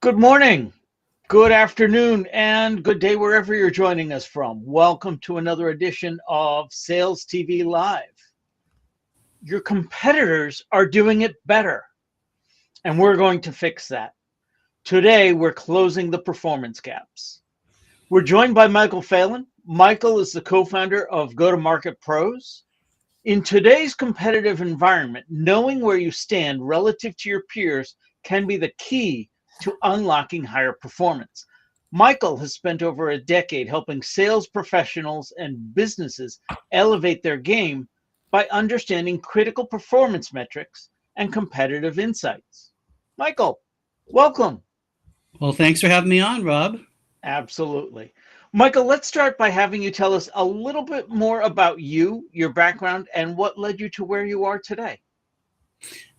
Good morning, good afternoon, and good day wherever you're joining us from. Welcome to another edition of Sales TV Live. Your competitors are doing it better, and we're going to fix that. Today, we're closing the performance gaps. We're joined by Michael Phelan. Michael is the co-founder of Go-to-Market Pros. In today's competitive environment, knowing where you stand relative to your peers can be the key to unlocking higher performance. Michael has spent over a decade helping sales professionals and businesses elevate their game by understanding critical performance metrics and competitive insights. Michael, welcome. Well, thanks for having me on, Rob. Absolutely. Michael, let's start by having you tell us a little bit more about you, your background, and what led you to where you are today.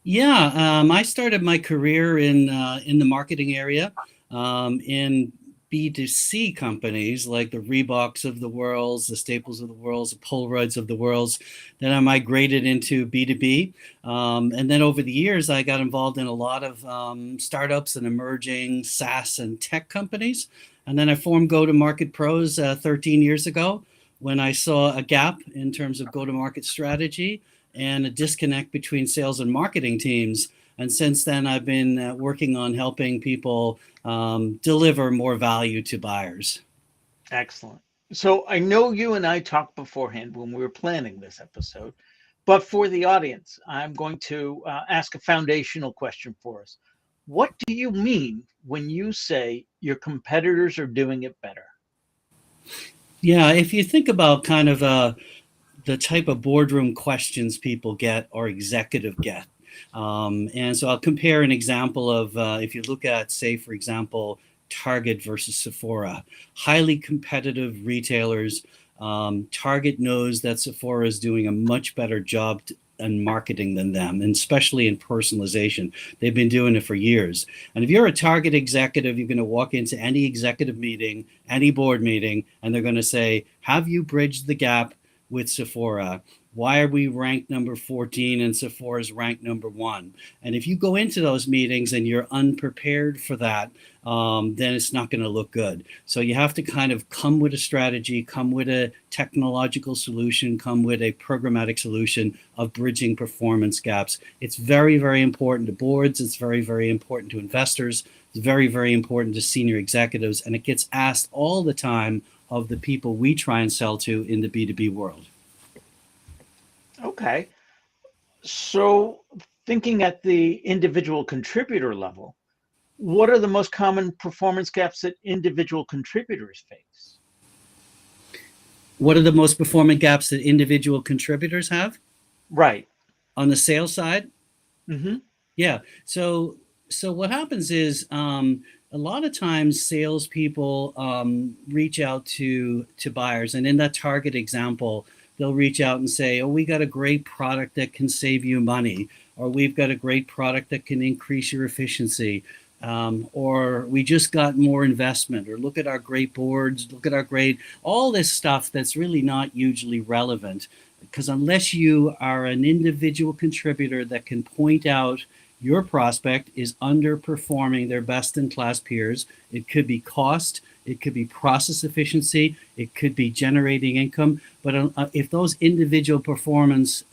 Yeah, I started my career in the marketing area, in B2C companies like the Reeboks of the world, the Staples of the world, the Polaroids of the world. Then I migrated into B2B. And then over the years, I got involved in a lot of startups and emerging SaaS and tech companies. And then I formed Go-to-Market Pros 13 years ago when I saw a gap in terms of go-to-market strategy and a disconnect between sales and marketing teams. And since then, I've been working on helping people deliver more value to buyers. Excellent. So I know you and I talked beforehand when we were planning this episode, but for the audience, I'm going to ask a foundational question for us. What do you mean when you say your competitors are doing it better? Yeah, if you think about kind of the type of boardroom questions people get or executive get. And so I'll compare an example of if you look at, say, for example, Target versus Sephora, highly competitive retailers. Target knows that Sephora is doing a much better job in marketing than them, and especially in personalization. They've been doing it for years. And if you're a Target executive, you're going to walk into any executive meeting, any board meeting, and they're going to say, have you bridged the gap with Sephora? Why are we ranked number 14 and Sephora's ranked number 1? And if you go into those meetings and you're unprepared for that, then it's not going to look good. So you have to kind of come with a strategy, come with a technological solution, come with a programmatic solution of bridging performance gaps. It's very, very important to boards. It's very, very important to investors. It's very, very important to senior executives. And it gets asked all the time of the people we try and sell to in the B2B world. Okay. So thinking at the individual contributor level, what are the most common performance gaps that individual contributors face? What are the most performant gaps that individual contributors have? Right. On the sales side? Mm-hmm. Yeah. So what happens is a lot of times salespeople reach out to buyers, and in that Target example, they'll reach out and say, "Oh, we got a great product that can save you money," or "We've got a great product that can increase your efficiency," or "We just got more investment," or "Look at our great boards, look at our great," all this stuff that's really not hugely relevant. Because unless you are an individual contributor that can point out your prospect is underperforming their best-in-class peers, it could be cost, it could be process efficiency, it could be generating income. But if those individual performance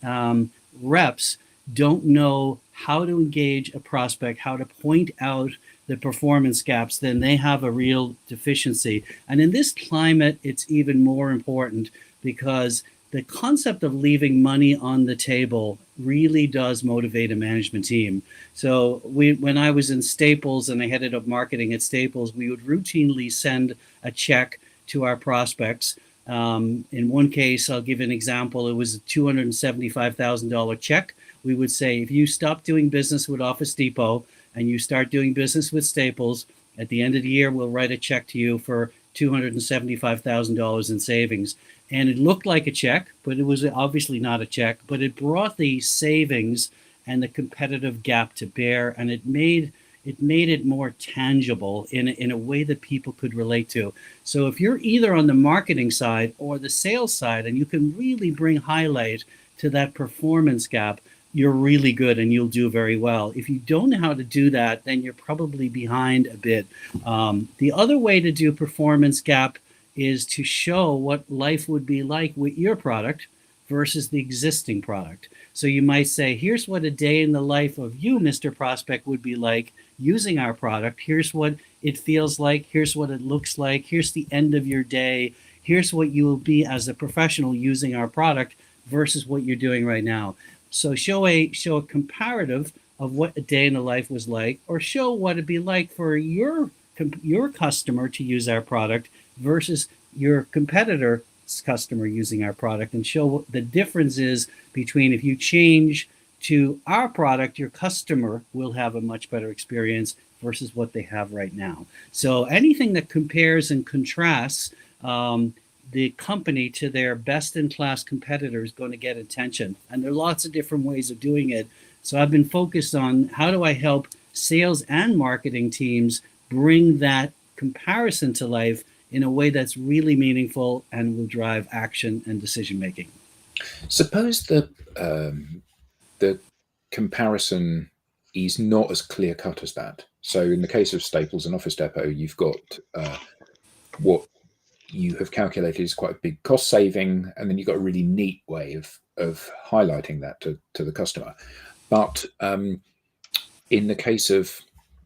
reps don't know how to engage a prospect, how to point out the performance gaps, then they have a real deficiency. And in this climate, it's even more important because the concept of leaving money on the table really does motivate a management team. So when I was in Staples and I headed up marketing at Staples, we would routinely send a check to our prospects. In one case, I'll give an example. It was a $275,000 check. We would say, if you stop doing business with Office Depot and you start doing business with Staples, at the end of the year, we'll write a check to you for $275,000 in savings. And it looked like a check, but it was obviously not a check, but it brought the savings and the competitive gap to bear, and it made it more tangible in a way that people could relate to. So if you're either on the marketing side or the sales side, and you can really bring highlight to that performance gap, you're really good and you'll do very well. If you don't know how to do that, then you're probably behind a bit. The other way to do performance gap is to show what life would be like with your product versus the existing product. So you might say, here's what a day in the life of you, Mr. Prospect, would be like using our product. Here's what it feels like. Here's what it looks like. Here's the end of your day. Here's what you will be as a professional using our product versus what you're doing right now. So show a comparative of what a day in the life was like, or show what it'd be like for your customer to use our product versus your competitor's customer using our product, and show what the difference is between if you change to our product, your customer will have a much better experience versus what they have right now. So anything that compares and contrasts the company to their best-in-class competitor is going to get attention. And there are lots of different ways of doing it. So I've been focused on how do I help sales and marketing teams bring that comparison to life in a way that's really meaningful and will drive action and decision-making. Suppose the comparison is not as clear-cut as that. So in the case of Staples and Office Depot, you've got what you have calculated is quite a big cost saving, and then you've got a really neat way of highlighting that to the customer. But in the case of,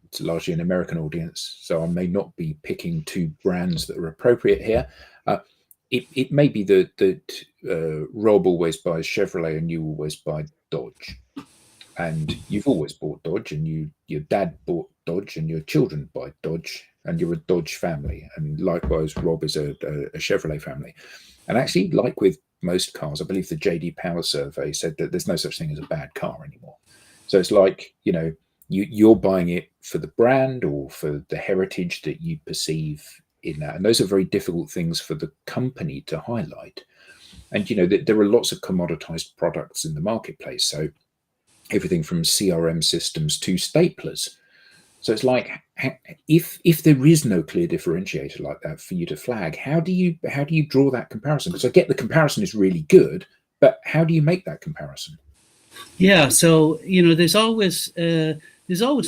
it's largely an American audience, so I may not be picking two brands that are appropriate here. It may be that Rob always buys Chevrolet and you always buy Dodge. And you've always bought Dodge, and your dad bought Dodge, and your children buy Dodge, and you're a Dodge family. And likewise, Rob is a Chevrolet family. And actually, like with most cars, I believe the J.D. Power survey said that there's no such thing as a bad car anymore. So it's like, you're buying it for the brand or for the heritage that you perceive in that. And those are very difficult things for the company to highlight. And, there are lots of commoditized products in the marketplace. So everything from CRM systems to staplers. So it's like, if there is no clear differentiator like that for you to flag, how do you draw that comparison? Because I get the comparison is really good, but how do you make that comparison? Yeah, so there's always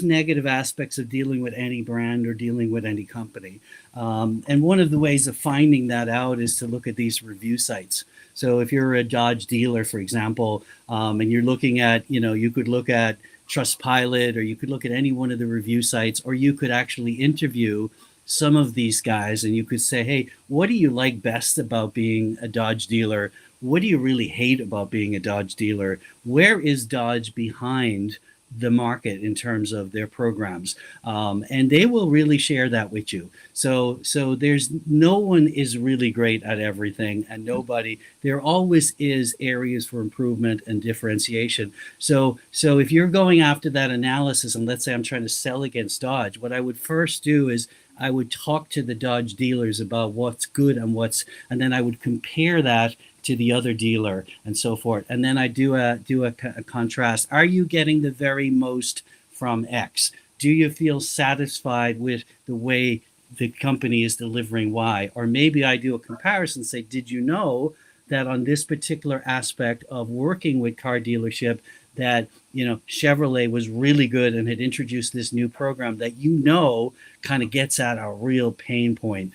negative aspects of dealing with any brand or dealing with any company, and one of the ways of finding that out is to look at these review sites. So if you're a Dodge dealer, for example, and you're looking at, you could look at Trustpilot, or you could look at any one of the review sites, or you could actually interview some of these guys, and you could say, hey, what do you like best about being a Dodge dealer? What do you really hate about being a Dodge dealer? Where is Dodge behind the market in terms of their programs? And they will really share that with you. So there's no one is really great at everything, and there always is areas for improvement and differentiation. So if you're going after that analysis, and let's say I'm trying to sell against Dodge, what I would first do is I would talk to the Dodge dealers about what's good and then I would compare that to the other dealer and so forth. And then I do a contrast. Are you getting the very most from X? Do you feel satisfied with the way the company is delivering Y? Or maybe I do a comparison, say, did you know that on this particular aspect of working with car dealership that, Chevrolet was really good and had introduced this new program that, kind of gets at a real pain point.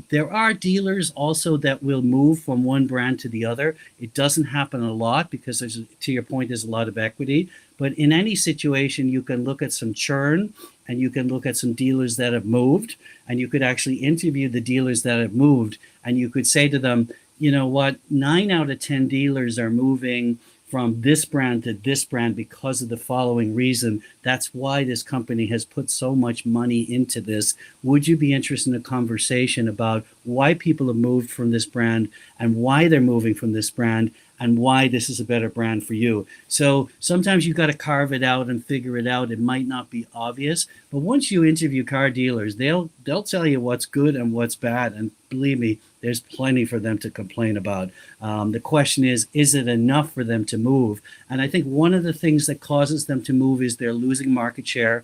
There are dealers also that will move from one brand to the other. It doesn't happen a lot because to your point, there's a lot of equity. But in any situation, you can look at some churn, and you can look at some dealers that have moved, and you could actually interview the dealers that have moved, and you could say to them, 9 out of 10 dealers are moving from this brand to this brand because of the following reason. That's why this company has put so much money into this. Would you be interested in a conversation about why people have moved from this brand and why they're moving from this brand and why this is a better brand for you? So sometimes you've got to carve it out and figure it out. It might not be obvious, but once you interview car dealers, they'll tell you what's good and what's bad. And believe me, there's plenty for them to complain about. The question is it enough for them to move? And I think one of the things that causes them to move is they're losing market share.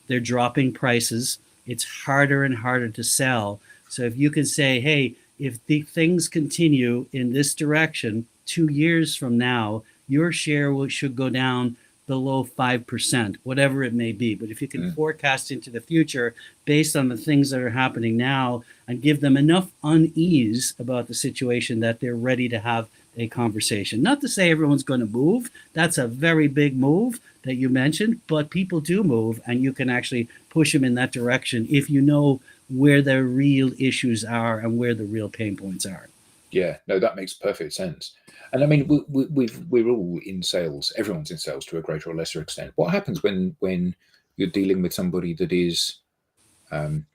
They're dropping prices. It's harder and harder to sell. So if you can say, hey, if the things continue in this direction, 2 years from now, your share should go down below 5%, whatever it may be. But if you can forecast into the future based on the things that are happening now and give them enough unease about the situation that they're ready to have a conversation. Not to say everyone's going to move. That's a very big move that you mentioned, but people do move, and you can actually push them in that direction if you know where their real issues are and where the real pain points are. Yeah, no, that makes perfect sense. And I mean, we're all in sales. Everyone's in sales to a greater or lesser extent. What happens when you're dealing with somebody that is, I'm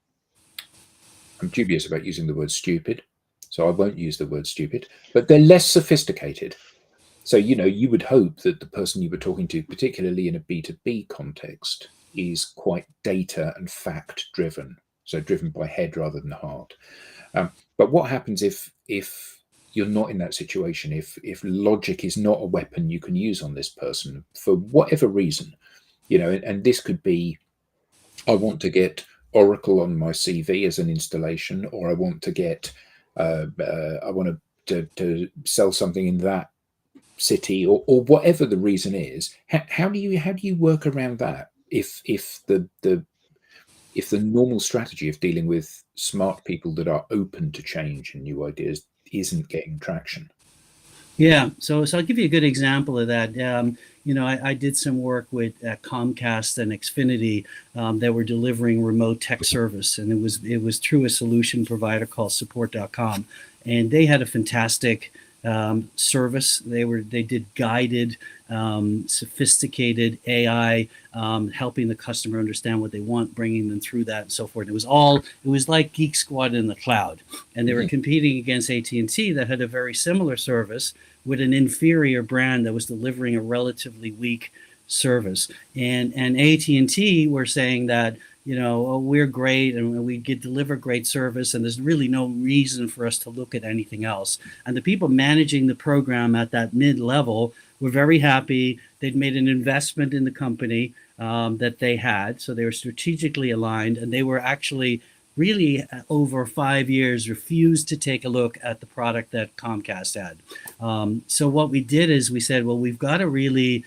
dubious about using the word stupid, so I won't use the word stupid, but they're less sophisticated. So, you would hope that the person you were talking to, particularly in a B2B context, is quite data and fact driven. So driven by head rather than heart. But what happens if you're not in that situation, if logic is not a weapon you can use on this person for whatever reason, and this could be, I want to get Oracle on my CV as an installation, or I want to get, I want to sell something in that city, or whatever the reason is. How do you work around that if the normal strategy of dealing with smart people that are open to change and new ideas isn't getting traction? Yeah, so I'll give you a good example of that. I did some work with Comcast and Xfinity that were delivering remote tech service, and it was through a solution provider called support.com, and they had a fantastic service. They did guided, sophisticated AI, helping the customer understand what they want, bringing them through that, and so forth. It was like Geek Squad in the cloud, and they were competing against AT&T that had a very similar service with an inferior brand that was delivering a relatively weak service. And AT&T were saying that, we're great and we deliver great service, and there's really no reason for us to look at anything else. And the people managing the program at that mid-level were very happy. They'd made an investment in the company that they had, so they were strategically aligned, and they were actually really over 5 years refused to take a look at the product that Comcast had. So what we did is we said, well, we've got to really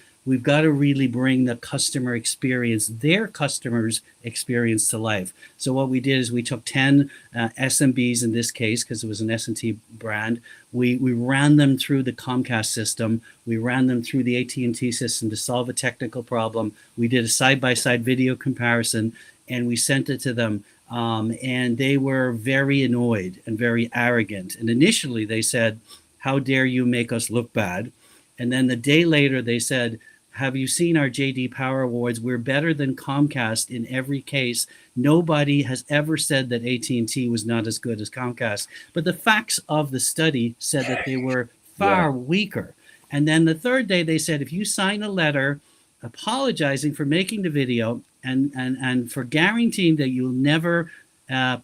bring the customer experience, their customers' experience, to life. So what we did is we took 10 SMBs in this case, because it was an S&T brand. We ran them through the Comcast system. We ran them through the AT&T system to solve a technical problem. We did a side-by-side video comparison, and we sent it to them. And they were very annoyed and very arrogant. And initially they said, "How dare you make us look bad?" And then the day later they said, "Have you seen our JD Power Awards? We're better than Comcast in every case. Nobody has ever said that AT&T was not as good as Comcast." But the facts of the study said that they were far weaker. And then the third day they said, "If you sign a letter apologizing for making the video and for guaranteeing that you'll never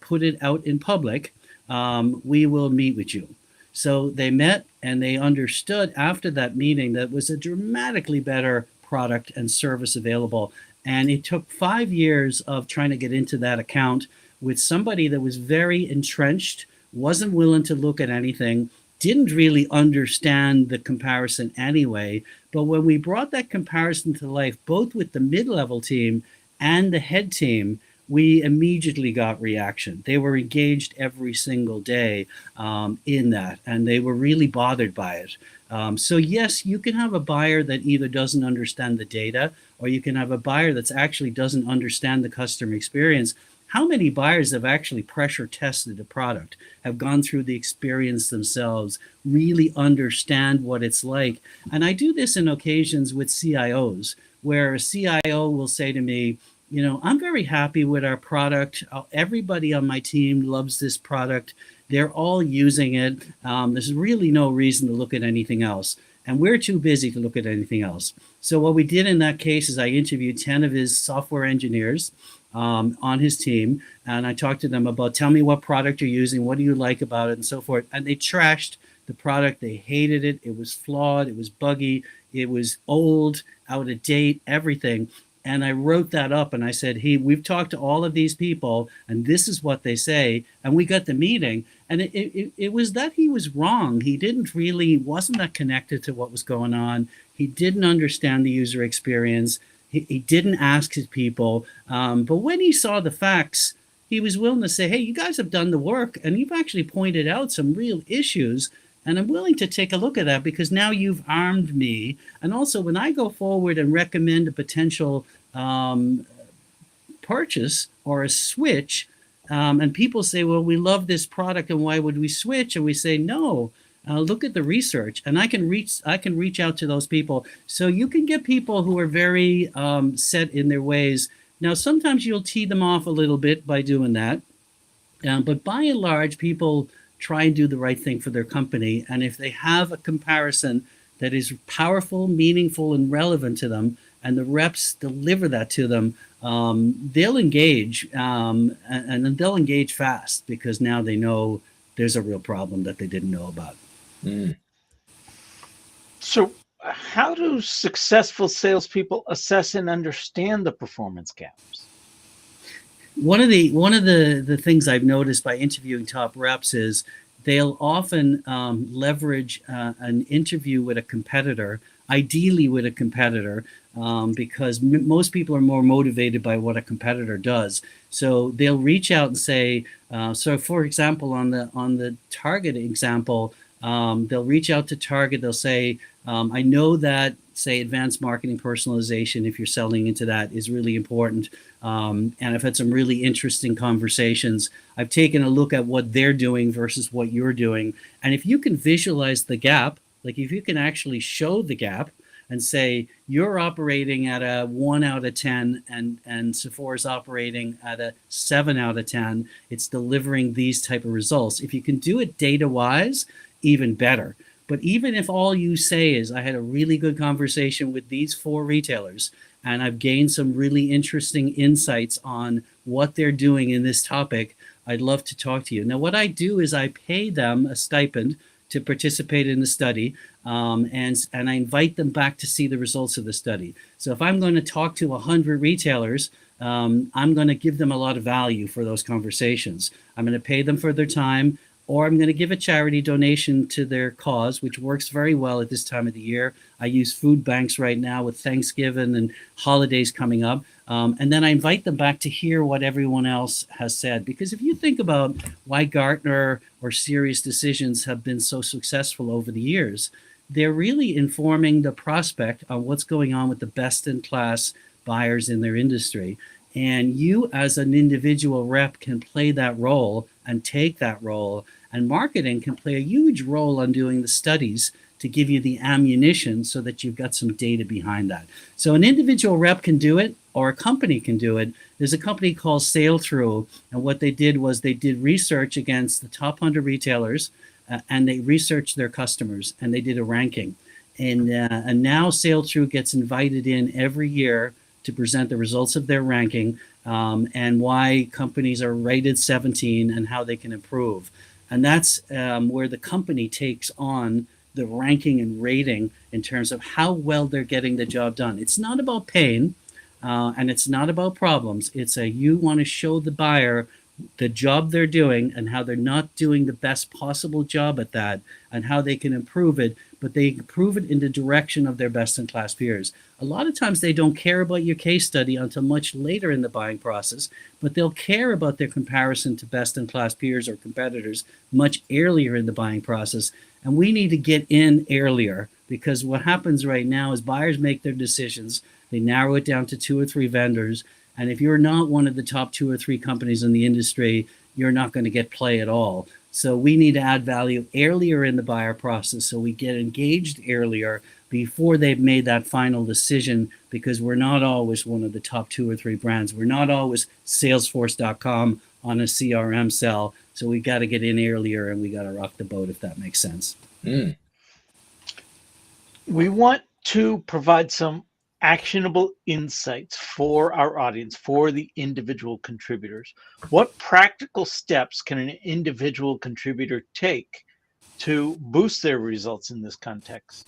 put it out in public, we will meet with you." So they met, and they understood after that meeting that was a dramatically better product and service available. And it took 5 years of trying to get into that account with somebody that was very entrenched, wasn't willing to look at anything, didn't really understand the comparison anyway. But when we brought that comparison to life, both with the mid-level team and the head team, we immediately got reaction. They were engaged every single day in that, and they were really bothered by it. So yes, you can have a buyer that either doesn't understand the data, or you can have a buyer that actually doesn't understand the customer experience. How many buyers have actually pressure tested a product, have gone through the experience themselves, really understand what it's like? And I do this in occasions with CIOs, where a CIO will say to me, "I'm very happy with our product. Everybody on my team loves this product. They're all using it. There's really no reason to look at anything else. And we're too busy to look at anything else." So what we did in that case is I interviewed 10 of his software engineers on his team, and I talked to them about, "Tell me what product you're using. What do you like about it?" and so forth. And they trashed the product. They hated it. It was flawed. It was buggy. It was old, out of date, everything. And I wrote that up and I said, hey, we've talked to all of these people and this is what they say. And we got the meeting. And it was that he was wrong. He wasn't that connected to what was going on. He didn't understand the user experience. He didn't ask his people. But when he saw the facts, he was willing to say, hey, you guys have done the work and you've actually pointed out some real issues. And I'm willing to take a look at that because now you've armed me. And also, when I go forward and recommend a potential purchase or a switch, and people say, well, we love this product and why would we switch? And we say, no, look at the research. And I can reach out to those people. So you can get people who are very set in their ways. Now, sometimes you'll tee them off a little bit by doing that. But by and large, people try and do the right thing for their company. And if they have a comparison that is powerful, meaningful, and relevant to them, and the reps deliver that to them, they'll engage, and they'll engage fast because now they know there's a real problem that they didn't know about. So how do successful salespeople assess and understand the performance gaps? One of the things I've noticed by interviewing top reps is they'll often leverage an interview with a competitor, ideally with a competitor, because most people are more motivated by what a competitor does. So they'll reach out and say, so for example, on the Target example, they'll reach out to Target. They'll say, I know that, say, advanced marketing personalization, if you're selling into that, is really important. And I've had some really interesting conversations. I've taken a look at what they're doing versus what you're doing. And if you can visualize the gap, like if you can actually show the gap and say, you're operating at a 1 out of 10 and Sephora's operating at a 7 out of 10, it's delivering these type of results. If you can do it data-wise, even better. But even if all you say is, I had a really good conversation with these 4 retailers, and I've gained some really interesting insights on what they're doing in this topic, I'd love to talk to you. Now, what I do is I pay them a stipend to participate in the study, and I invite them back to see the results of the study. So if I'm going to talk to 100 retailers, I'm going to give them a lot of value for those conversations. I'm going to pay them for their time, or I'm going to give a charity donation to their cause, which works very well at this time of the year. I use food banks right now with Thanksgiving and holidays coming up. And then I invite them back to hear what everyone else has said. Because if you think about why Gartner or Serious Decisions have been so successful over the years, they're really informing the prospect on what's going on with the best-in-class buyers in their industry. And you as an individual rep can play that role and take that role. And marketing can play a huge role on doing the studies to give you the ammunition so that you've got some data behind that. So an individual rep can do it, or a company can do it. There's a company called SalesTV, and what they did was they did research against the top 100 retailers, and they researched their customers, and they did a ranking. And now SalesTV gets invited in every year to present the results of their ranking, and why companies are rated 17 and how they can improve. And that's where the company takes on the ranking and rating in terms of how well they're getting the job done. It's not about pain, and it's not about problems. It's you want to show the buyer the job they're doing and how they're not doing the best possible job at that and how they can improve it, but they improve it in the direction of their best-in-class peers. A lot of times they don't care about your case study until much later in the buying process, but they'll care about their comparison to best-in-class peers or competitors much earlier in the buying process. And we need to get in earlier, because what happens right now is buyers make their decisions. They narrow it down to 2 or 3 vendors. And if you're not one of the top 2 or 3 companies in the industry, you're not going to get play at all. So we need to add value earlier in the buyer process so we get engaged earlier before they've made that final decision, because we're not always one of the top 2 or 3 brands. We're not always Salesforce.com on a CRM cell. So we got to get in earlier and we got to rock the boat, if that makes sense. We want to provide some actionable insights for our audience, for the individual contributors. What practical steps can an individual contributor take to boost their results in this context?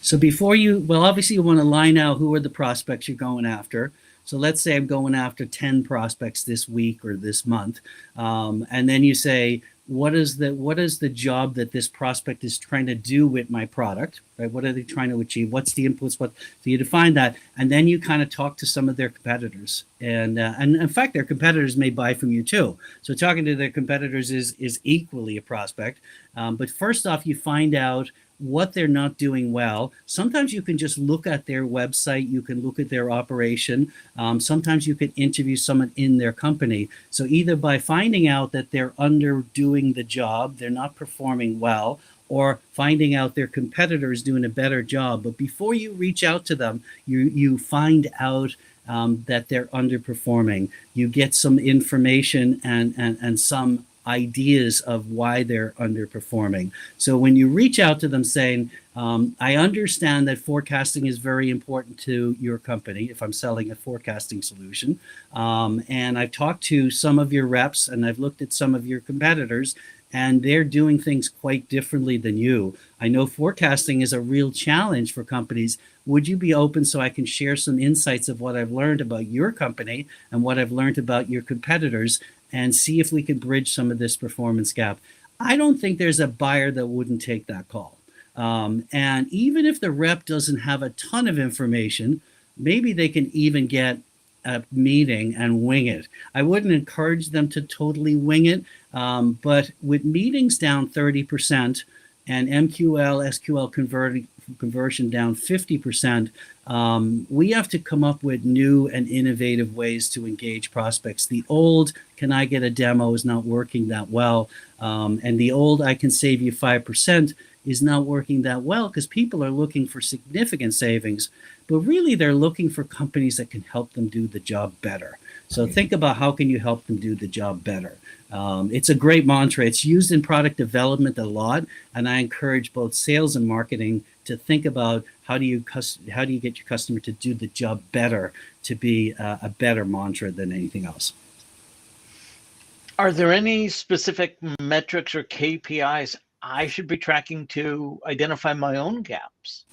So before you, well, obviously you want to line out who are the prospects you're going after. So let's say I'm going after 10 prospects this week or this month. And then you say, what is the job that this prospect is trying to do with my product, right? What are they trying to achieve? What's the inputs? So you define that, and then you kind of talk to some of their competitors, and in fact, their competitors may buy from you too. So talking to their competitors is equally a prospect. But first off, you find out what they're not doing well. Sometimes you can just look at their website, you can look at their operation. Sometimes you can interview someone in their company. So either by finding out that they're underdoing the job, they're not performing well, or finding out their competitor is doing a better job. But before you reach out to them, you find out that they're underperforming. You get some information and some ideas of why they're underperforming. So when you reach out to them saying, I understand that forecasting is very important to your company if I'm selling a forecasting solution. And I've talked to some of your reps and I've looked at some of your competitors and they're doing things quite differently than you. I know forecasting is a real challenge for companies. Would you be open so I can share some insights of what I've learned about your company and what I've learned about your competitors and see if we can bridge some of this performance gap? I don't think there's a buyer that wouldn't take that call. And even if the rep doesn't have a ton of information, maybe they can even get a meeting and wing it. I wouldn't encourage them to totally wing it, but with meetings down 30% and MQL, SQL conversion down 50%, we have to come up with new and innovative ways to engage prospects. The old, can I get a demo, is not working that well. And the old, I can save you 5%, is not working that well because people are looking for significant savings, but really they're looking for companies that can help them do the job better. So think about how can you help them do the job better. It's a great mantra. It's used in product development a lot, and I encourage both sales and marketing to think about how do you get your customer to do the job better, to be a better mantra than anything else. Are there any specific metrics or KPIs I should be tracking to identify my own gaps?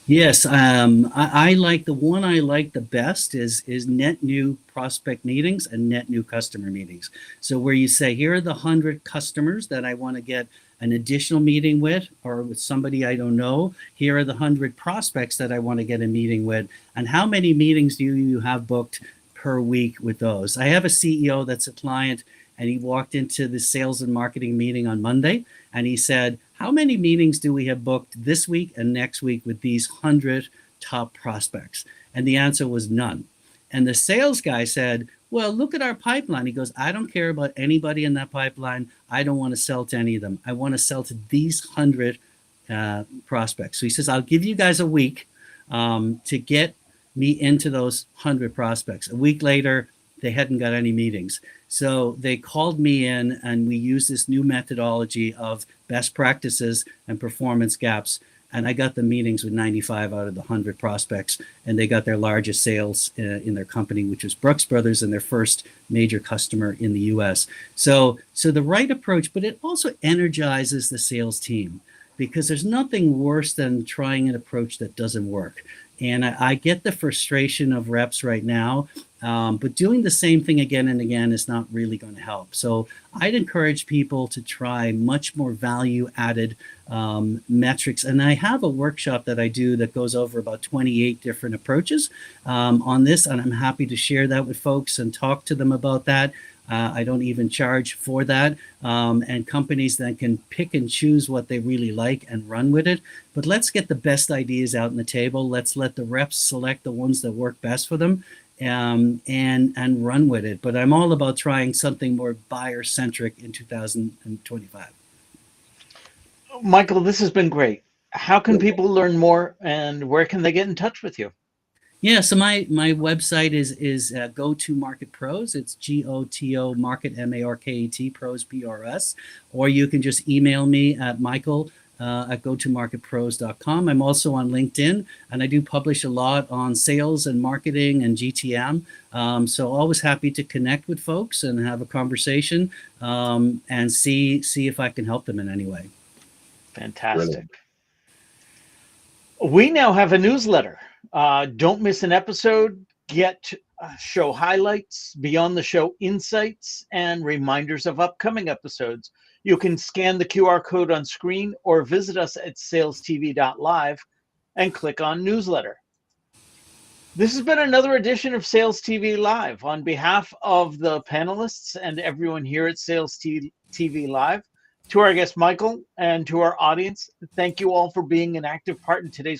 Yes, I like the one I like the best is net new prospect meetings and net new customer meetings. So where you say, here are the 100 customers that I want to get an additional meeting with, or with somebody I don't know. Here are the 100 prospects that I want to get a meeting with, and how many meetings do you have booked per week with those? I have a CEO that's a client, and he walked into the sales and marketing meeting on Monday, and he said, how many meetings do we have booked this week and next week with these 100 top prospects? And the answer was none. And the sales guy said, well, look at our pipeline. He goes, I don't care about anybody in that pipeline. I don't want to sell to any of them. I want to sell to these 100 prospects. So he says, I'll give you guys a week to get me into those 100 prospects. A week later, they hadn't got any meetings. So they called me in and we used this new methodology of best practices and performance gaps. And I got the meetings with 95 out of the 100 prospects, and they got their largest sales in their company, which was Brooks Brothers, and their first major customer in the US. So the right approach, but it also energizes the sales team, because there's nothing worse than trying an approach that doesn't work. And I get the frustration of reps right now, but doing the same thing again and again is not really going to help. So I'd encourage people to try much more value-added metrics. And I have a workshop that I do that goes over about 28 different approaches on this, and I'm happy to share that with folks and talk to them about that. I don't even charge for that, and companies then can pick and choose what they really like and run with it. But let's get the best ideas out on the table. Let's let the reps select the ones that work best for them, and run with it. But I'm all about trying something more buyer-centric in 2025. Michael, this has been great. How can people learn more, and where can they get in touch with you? Yeah, so my website is Go-To Market Pros. It's GOTO Market MARKET Pros PRS, or you can just email me at Michael at gotomarketpros.com. I'm also on LinkedIn, and I do publish a lot on sales and marketing and GTM. So always happy to connect with folks and have a conversation and see if I can help them in any way. Fantastic. Brilliant. We now have a newsletter. Don't miss an episode. Get show highlights, beyond the show insights, and reminders of upcoming episodes. You can scan the QR code on screen or visit us at SalesTV.live and click on newsletter. This has been another edition of Sales TV Live. On behalf of the panelists and everyone here at Sales TV Live, to our guest Michael and to our audience, thank you all for being an active part in today's